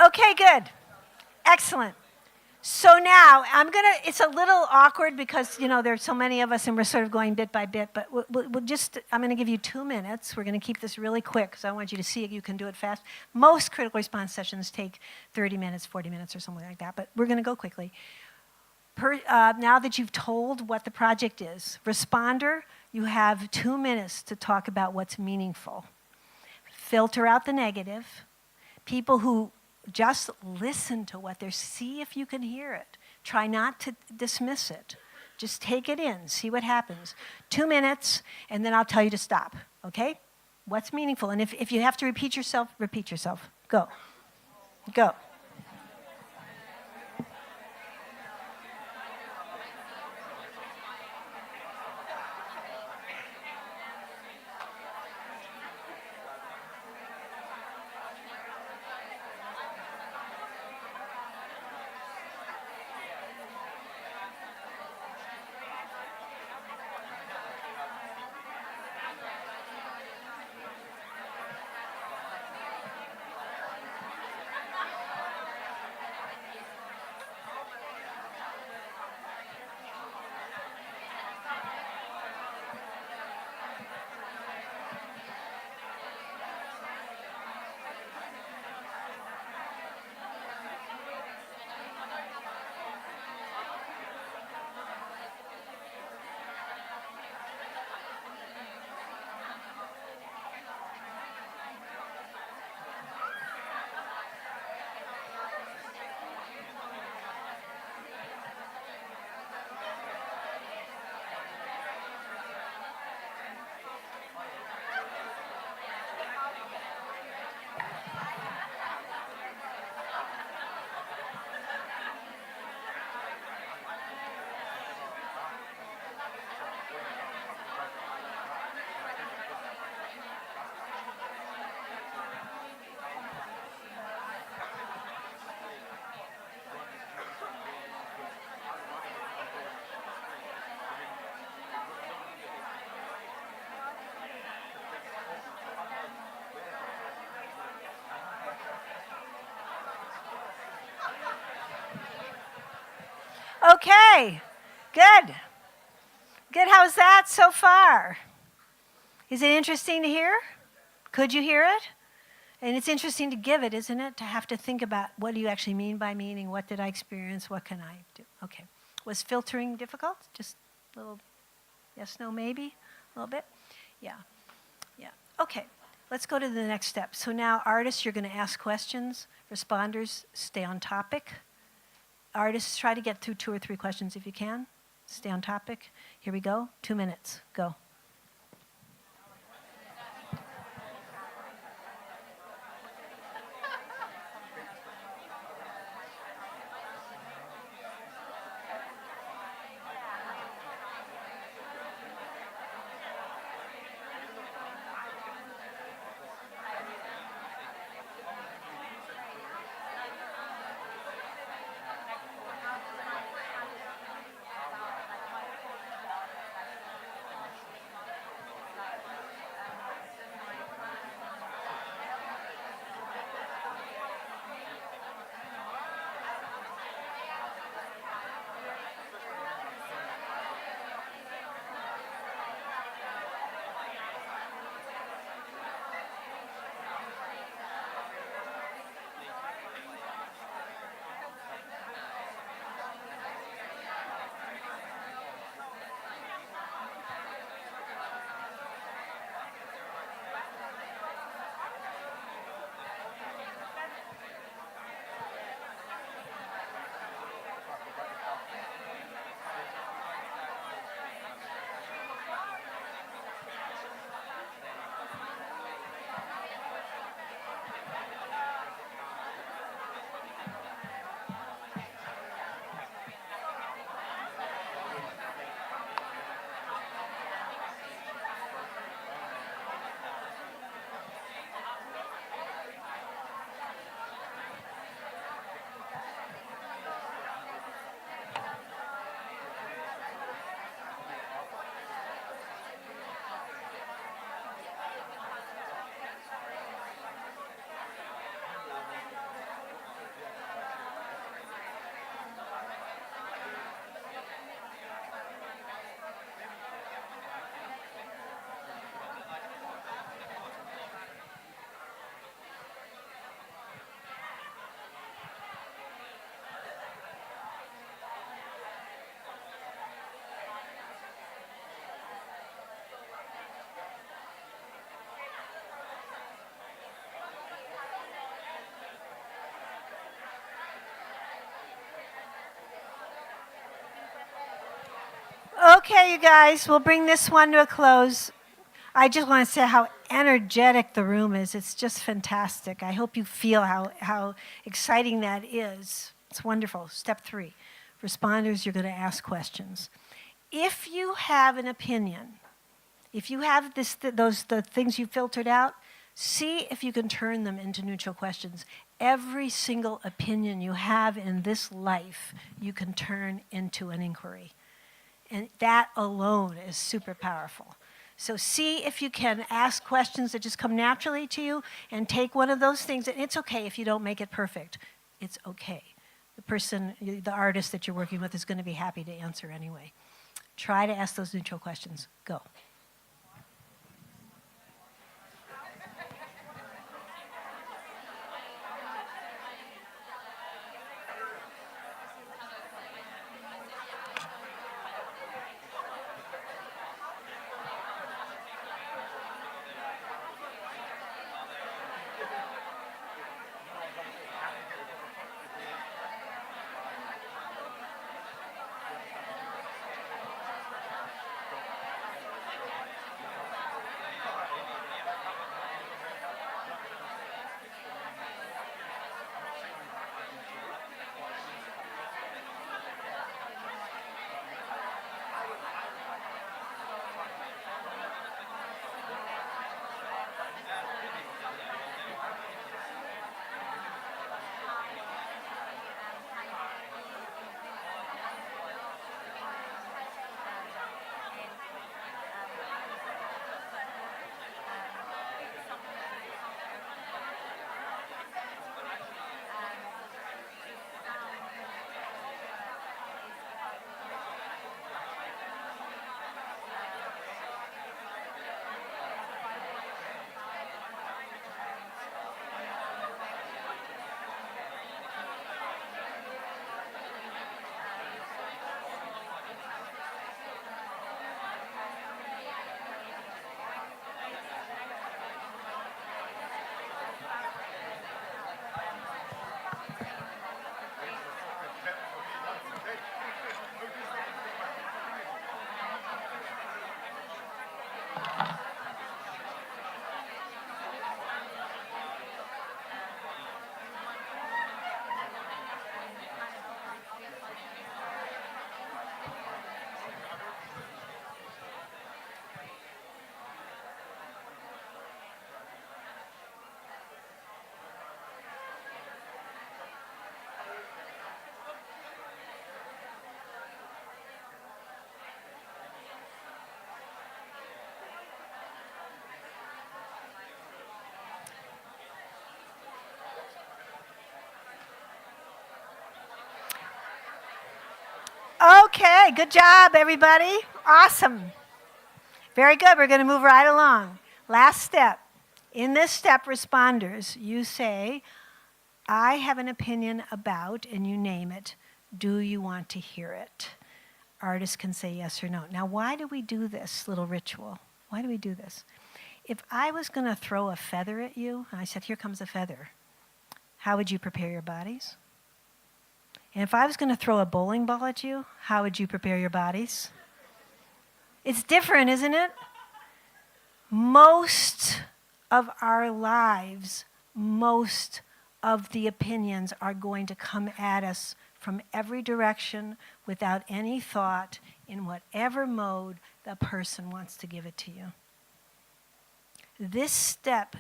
Okay, good. Excellent. So now it's a little awkward because, there's so many of us and we're sort of going bit by bit, but I'm going to give you 2 minutes. We're going to keep this really quick because I want you to see you can do it fast. Most critical response sessions take 30 minutes, 40 minutes or something like that, but we're going to go quickly. Now that you've told what the project is, responder, you have 2 minutes to talk about what's meaningful. Filter out the negative. People who just listen to what they're, see if you can hear it. Try not to dismiss it. Just take it in, see what happens. 2 minutes, and then I'll tell you to stop, okay? What's meaningful? And if you have to repeat yourself, repeat yourself. Go. Go. Okay, good. Good, how's that so far? Is it interesting to hear? Could you hear it? And it's interesting to give it, isn't it? To have to think about what do you actually mean by meaning? What did I experience? What can I do? Okay. Was filtering difficult? Just a little yes, no, maybe? A little bit? Yeah. Yeah. Okay. Let's go to the next step. So now, artists, you're going to ask questions. Responders, stay on topic. Artists, try to get through 2 or 3 questions if you can. Stay on topic. Here we go. 2 minutes. Go. Okay, you guys, we'll bring this one to a close. I just want to say how energetic the room is. It's just fantastic. I hope you feel how exciting that is. It's wonderful. Step 3, responders, you're going to ask questions. If you have an opinion, if you have the things you filtered out, see if you can turn them into neutral questions. Every single opinion you have in this life, you can turn into an inquiry. And that alone is super powerful. So see if you can ask questions that just come naturally to you and take one of those things. And it's okay if you don't make it perfect. It's okay. The person, the artist that you're working with is going to be happy to answer anyway. Try to ask those neutral questions. Go. Okay, good job, everybody. Awesome. Very good. We're going to move right along. Last step. In this step, responders, you say, I have an opinion about, and you name it. Do you want to hear it? Artists can say yes or no. Now, why do we do this little ritual? Why do we do this? If I was going to throw a feather at you, and I said, here comes a feather, how would you prepare your bodies? And if I was going to throw a bowling ball at you, how would you prepare your bodies? It's different, isn't it? Most of our lives, most of the opinions are going to come at us from every direction without any thought in whatever mode the person wants to give it to you. This step,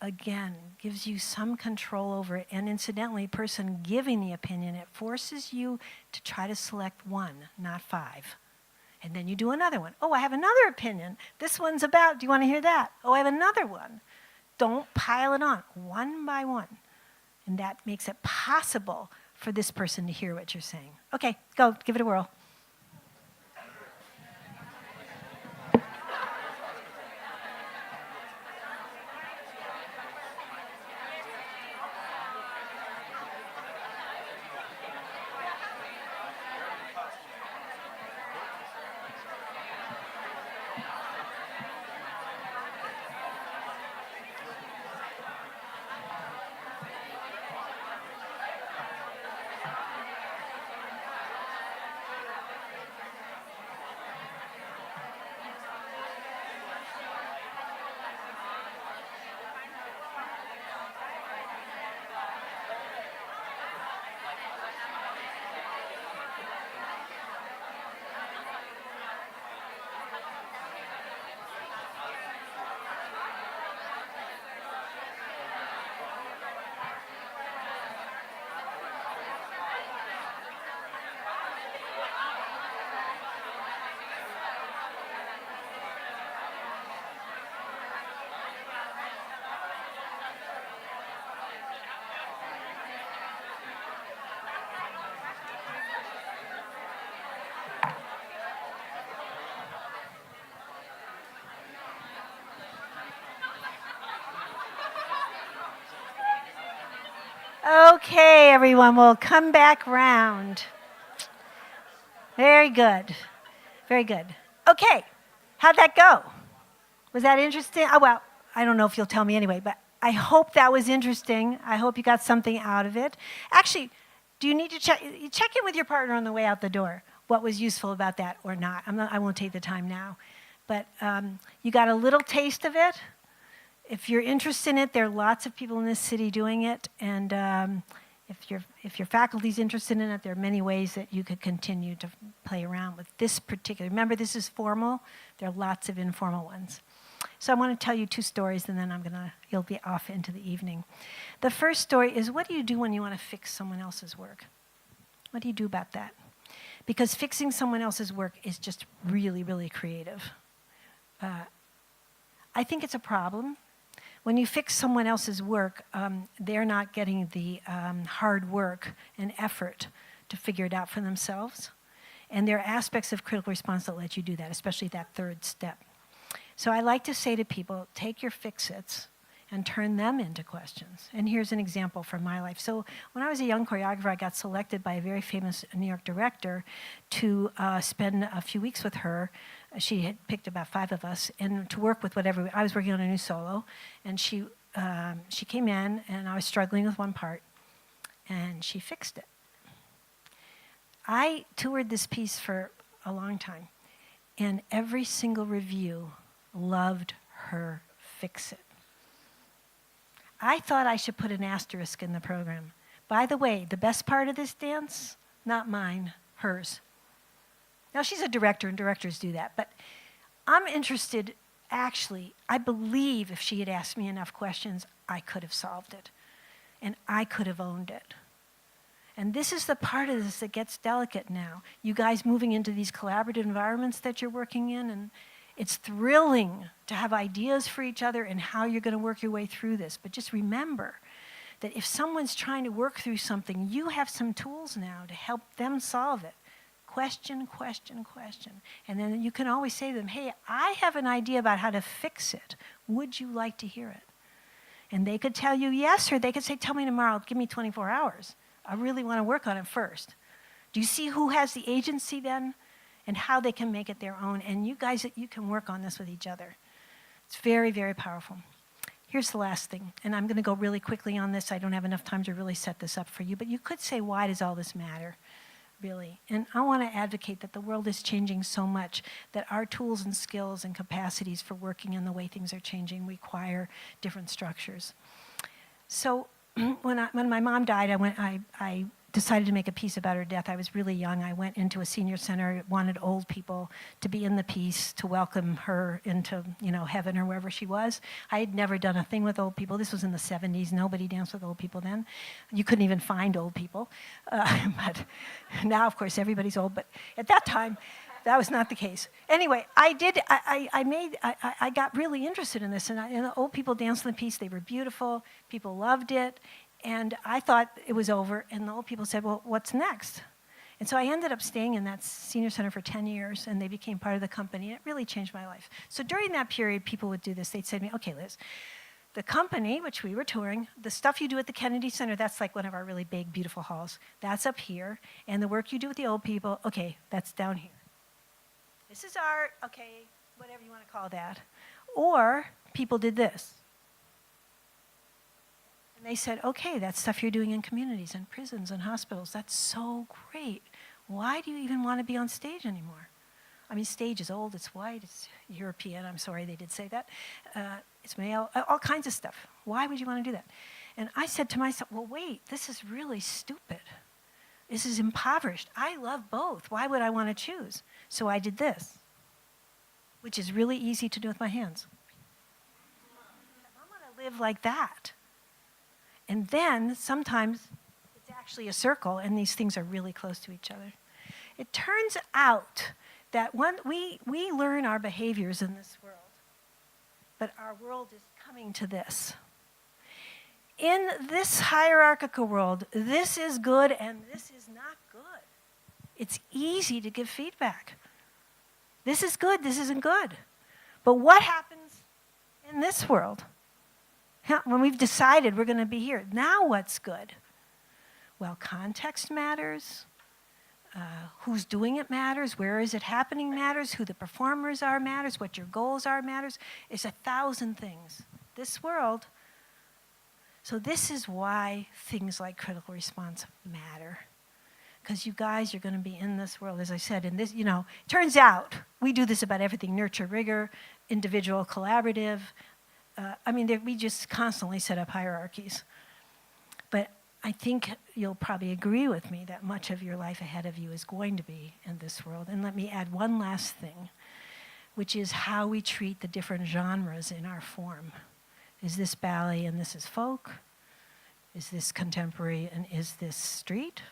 again, gives you some control over it. And incidentally, person giving the opinion, it forces you to try to select one, not 5. And then you do another one. Oh, I have another opinion. This one's about, do you want to hear that? Oh, I have another one. Don't pile it on, one by one. And that makes it possible for this person to hear what you're saying. Okay, go, give it a whirl. Okay, everyone, we'll come back round. Very good. Very good. Okay, how'd that go? Was that interesting? Oh, well, I don't know if you'll tell me anyway, but I hope that was interesting. I hope you got something out of it. Actually, do you need to check in with your partner on the way out the door? What was useful about that or not? I won't take the time now. But you got a little taste of it. If you're interested in it, there are lots of people in this city doing it. And if your faculty's interested in it, there are many ways that you could continue to play around with this particular. Remember, this is formal. There are lots of informal ones. So I want to tell you 2 stories, and then you'll be off into the evening. The first story is, what do you do when you want to fix someone else's work? What do you do about that? Because fixing someone else's work is just really, really creative. I think it's a problem. When you fix someone else's work, they're not getting the hard work and effort to figure it out for themselves. And there are aspects of critical response that let you do that, especially that 3rd step. So I like to say to people, take your fix-its and turn them into questions. And here's an example from my life. So when I was a young choreographer, I got selected by a very famous New York director to spend a few weeks with her. She had picked about 5 of us, and to work with whatever. I was working on a new solo, and she came in, and I was struggling with one part, and she fixed it. I toured this piece for a long time, and every single review loved her fix it. I thought I should put an asterisk in the program. By the way, the best part of this dance, not mine, hers. Now, she's a director, and directors do that, but I'm interested, actually, I believe if she had asked me enough questions, I could have solved it, and I could have owned it. And this is the part of this that gets delicate now. You guys moving into these collaborative environments that you're working in, and it's thrilling to have ideas for each other and how you're going to work your way through this. But just remember that if someone's trying to work through something, you have some tools now to help them solve it. Question, question, question. And then you can always say to them, hey, I have an idea about how to fix it. Would you like to hear it? And they could tell you yes, or they could say, tell me tomorrow, give me 24 hours. I really want to work on it first. Do you see who has the agency then? And how they can make it their own. And you guys, you can work on this with each other. It's very, very powerful. Here's the last thing, and I'm going to go really quickly on this. I don't have enough time to really set this up for you, but you could say, why does all this matter, really? And I want to advocate that the world is changing so much that our tools and skills and capacities for working in the way things are changing require different structures. So when my mom died, I decided to make a piece about her death. I was really young. I went into a senior center, wanted old people to be in the piece to welcome her into, heaven or wherever she was. I had never done a thing with old people. This was in the 70s. Nobody danced with old people then. You couldn't even find old people. But now, of course, everybody's old. But at that time, that was not the case. Anyway, I got really interested in this, and the old people danced in the piece. They were beautiful. People loved it. And I thought it was over, and the old people said, well, what's next? And so I ended up staying in that senior center for 10 years, and they became part of the company, and it really changed my life. So during that period, people would do this. They'd say to me, okay, Liz, the company, which we were touring, the stuff you do at the Kennedy Center, that's like one of our really big, beautiful halls. That's up here. And the work you do with the old people, okay, that's down here. This is art, okay, whatever you want to call that. Or people did this. And they said, okay, that's stuff you're doing in communities and prisons and hospitals. That's so great. Why do you even want to be on stage anymore? I mean, stage is old, it's white, it's European. I'm sorry they did say that. It's male, all kinds of stuff. Why would you want to do that? And I said to myself, well, wait, this is really stupid. This is impoverished. I love both. Why would I want to choose? So I did this, which is really easy to do with my hands. I'm going to live like that. And then sometimes it's actually a circle, and these things are really close to each other. It turns out that when we learn our behaviors in this world, but our world is coming to this. In this hierarchical world, this is good and this is not good. It's easy to give feedback. This is good, this isn't good. But what happens in this world? When we've decided we're going to be here, now what's good? Well, context matters. Who's doing it matters. Where is it happening matters. Who the performers are matters. What your goals are matters. It's 1,000 things. This world. So this is why things like critical response matter. Because you guys are going to be in this world, as I said, in this, turns out we do this about everything: nurture, rigor, individual, collaborative. We just constantly set up hierarchies. But I think you'll probably agree with me that much of your life ahead of you is going to be in this world. And let me add one last thing, which is how we treat the different genres in our form. Is this ballet and this is folk? Is this contemporary and is this street?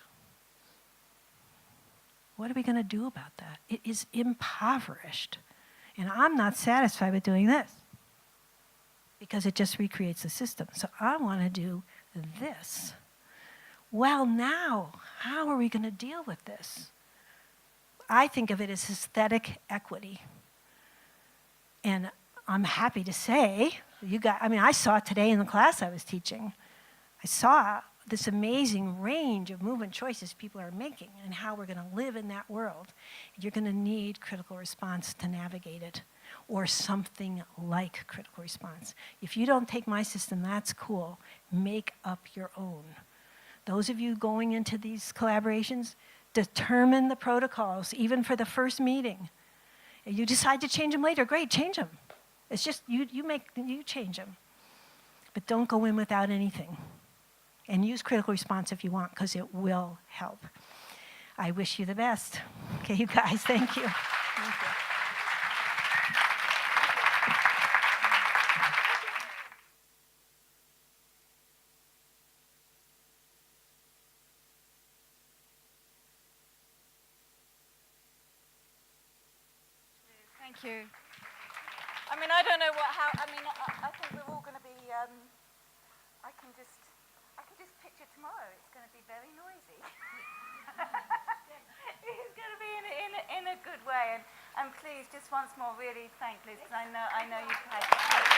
What are we going to do about that? It is impoverished. And I'm not satisfied with doing this because it just recreates the system. So I want to do this. Well, now, how are we going to deal with this? I think of it as aesthetic equity. And I'm happy to say, I saw it today in the class I was teaching. I saw this amazing range of movement choices people are making and how we're going to live in that world. You're going to need critical response to navigate it, or something like critical response. If you don't take my system, that's cool. Make up your own. Those of you going into these collaborations, determine the protocols, even for the first meeting. If you decide to change them later, great, change them. It's just, you change them. But don't go in without anything. And use critical response if you want, because it will help. I wish you the best. Okay, you guys, thank you. Thank you. Thank you. I don't know I think we're all going to be, I can just picture tomorrow. It's going to be very noisy. It's going to be in a good way. And please, just once more, really thank Liz, because I know you've had